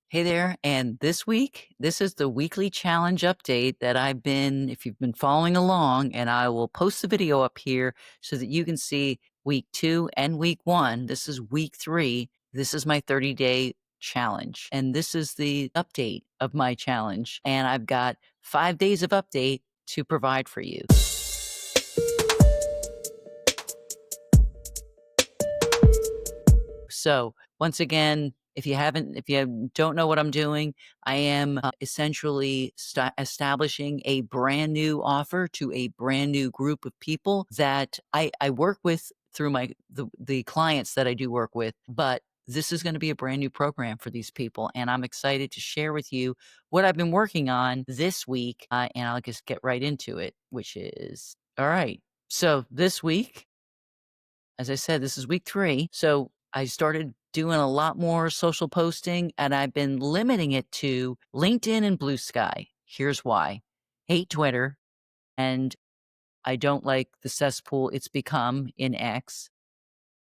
Hey there. And this week, this is the weekly challenge update that if you've been following along, and I will post the video up here so that you can see week 2 and week 1. This is week 3. This is my 30-day challenge. And this is the update of my challenge. And I've got 5 days of update to provide for you. So once again, if you don't know what I'm doing, I am essentially establishing a brand new offer to a brand new group of people that I work with through the clients that I do work with. But this is going to be a brand new program for these people, and I'm excited to share with you what I've been working on this week. And I'll just get right into it, which is all right. So this week, as I said, this is week 3. So I started doing a lot more social posting, and I've been limiting it to LinkedIn and Blue Sky. Here's why. Hate Twitter, and I don't like the cesspool it's become in X.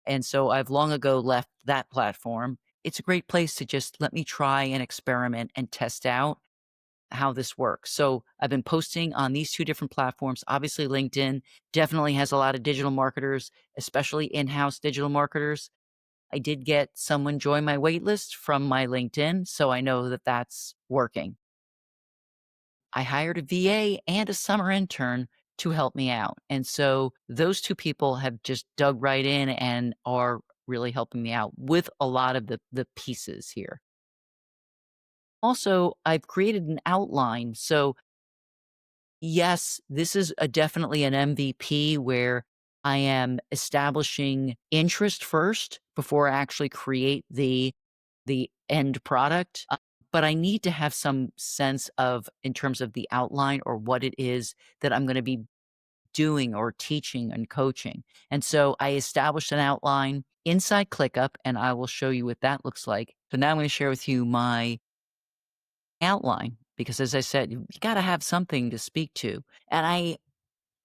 And so I've long ago left that platform. It's a great place to just let me try and experiment and test out how this works. So I've been posting on these 2 different platforms. Obviously, LinkedIn definitely has a lot of digital marketers, especially in-house digital marketers. I did get someone join my waitlist from my LinkedIn, so I know that that's working. I hired a VA and a summer intern to help me out. And so those 2 people have just dug right in and are really helping me out with a lot of the pieces here. Also, I've created an outline. So yes, this is definitely an MVP where I am establishing interest first before I actually create the end product. But I need to have some sense of, in terms of the outline or what it is that I'm going to be doing or teaching and coaching. And so I established an outline inside ClickUp, and I will show you what that looks like. So now I'm going to share with you my outline because, as I said, you got to have something to speak to. And I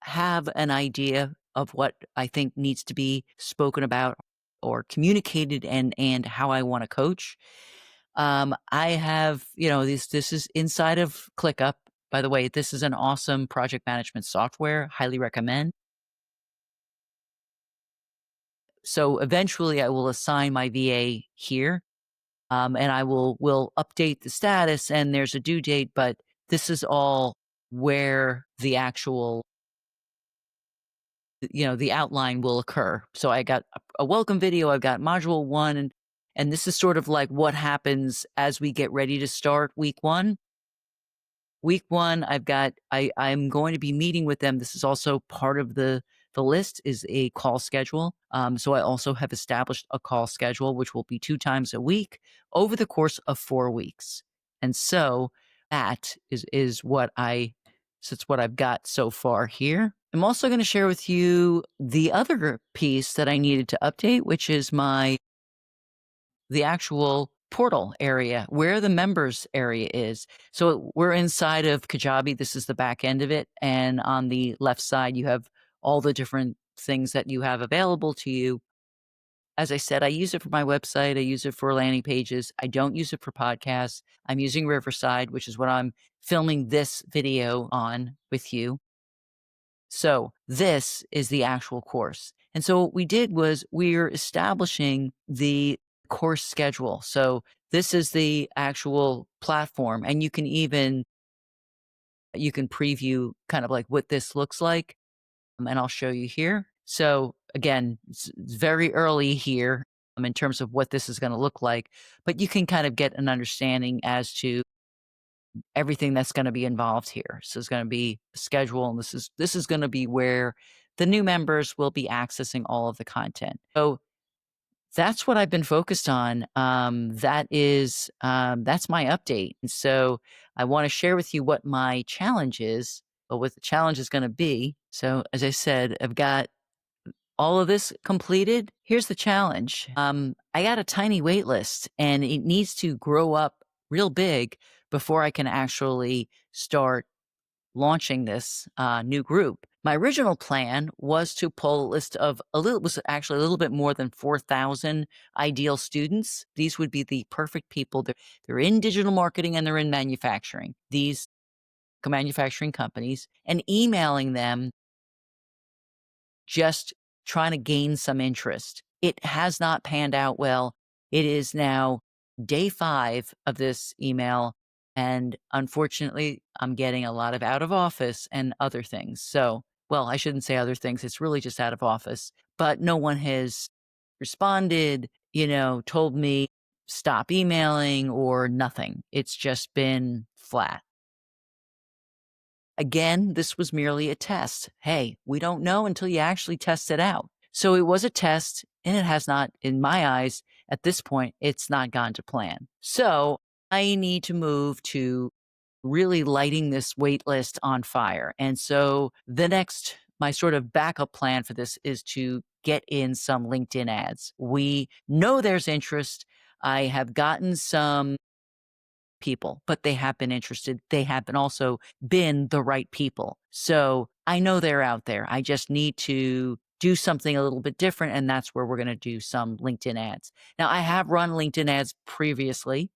have an idea of what I think needs to be spoken about or communicated, and how I want to coach. I have, this is inside of ClickUp. By the way, this is an awesome project management software. Highly recommend. So eventually I will assign my VA here. And I will update the status, and there's a due date, but this is all where the actual, the outline will occur. So I got a welcome video, I've got module 1, and this is sort of like what happens as we get ready to start week 1. Week 1, I'm going to be meeting with them. This is also part of the list is a call schedule. So I also have established a call schedule, which will be 2 times a week over the course of 4 weeks. And so that is what I've got so far here. I'm also going to share with you the other piece that I needed to update, which is the actual portal area where the members area is. So we're inside of Kajabi. This is the back end of it. And on the left side, you have all the different things that you have available to you. As I said, I use it for my website. I use it for landing pages. I don't use it for podcasts. I'm using Riverside, which is what I'm filming this video on with you. So this is the actual course. And so what we did was we're establishing the course schedule. So this is the actual platform, and you can preview kind of like what this looks like. And I'll show you here. So again, it's very early here in terms of what this is going to look like, but you can kind of get an understanding as to everything that's going to be involved here. So it's going to be a schedule, and this is going to be where the new members will be accessing all of the content. So that's what I've been focused on. That's my update. And so I want to share with you what my challenge is, or what the challenge is going to be. So as I said, I've got all of this completed. Here's the challenge. I got a tiny wait list, and it needs to grow up real big before I can actually start launching this new group. My original plan was to pull a list of was actually a little bit more than 4,000 ideal students. These would be the perfect people. They're in digital marketing and they're in manufacturing. These manufacturing companies, and emailing them, just trying to gain some interest. It has not panned out well. It is now day 5 of this email, and unfortunately, I'm getting a lot of out of office and other things. So, well, I shouldn't say other things. It's really just out of office, but no one has responded, told me stop emailing or nothing. It's just been flat. Again, this was merely a test. Hey, we don't know until you actually test it out. So it was a test, and it has not, in my eyes, at this point, it's not gone to plan. So I need to move to really lighting this wait list on fire. And so my sort of backup plan for this is to get in some LinkedIn ads. We know there's interest. I have gotten some people, but they have been interested. They have been also been the right people. So I know they're out there. I just need to do something a little bit different. And that's where we're going to do some LinkedIn ads. Now, I have run LinkedIn ads previously,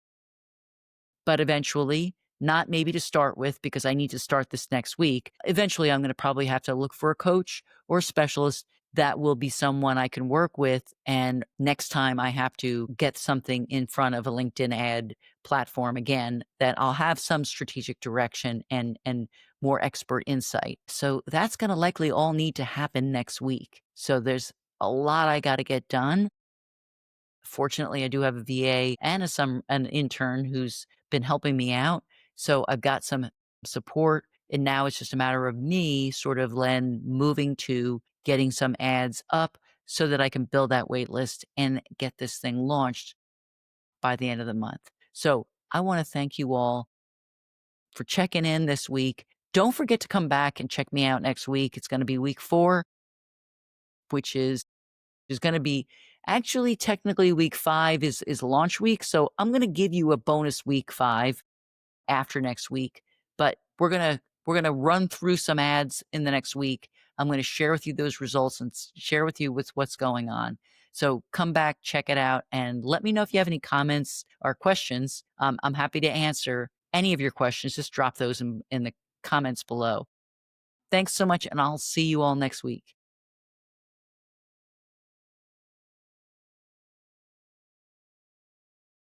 but eventually, not maybe to start with, because I need to start this next week. Eventually, I'm going to probably have to look for a coach or a specialist that will be someone I can work with. And next time I have to get something in front of a LinkedIn ad platform again, that I'll have some strategic direction and more expert insight. So that's going to likely all need to happen next week. So there's a lot I got to get done. Fortunately, I do have a VA and an intern who's been helping me out. So I've got some support. And now it's just a matter of me sort of then moving to getting some ads up so that I can build that wait list and get this thing launched by the end of the month. So I want to thank you all for checking in this week. Don't forget to come back and check me out next week. It's going to be week 4, which is going to be actually technically week 5 is launch week. So I'm going to give you a bonus week 5 after next week, but we're going to run through some ads in the next week. I'm going to share with you those results and share with you what's going on. So come back, check it out, and let me know if you have any comments or questions. I'm happy to answer any of your questions. Just drop those in the comments below. Thanks so much, and I'll see you all next week.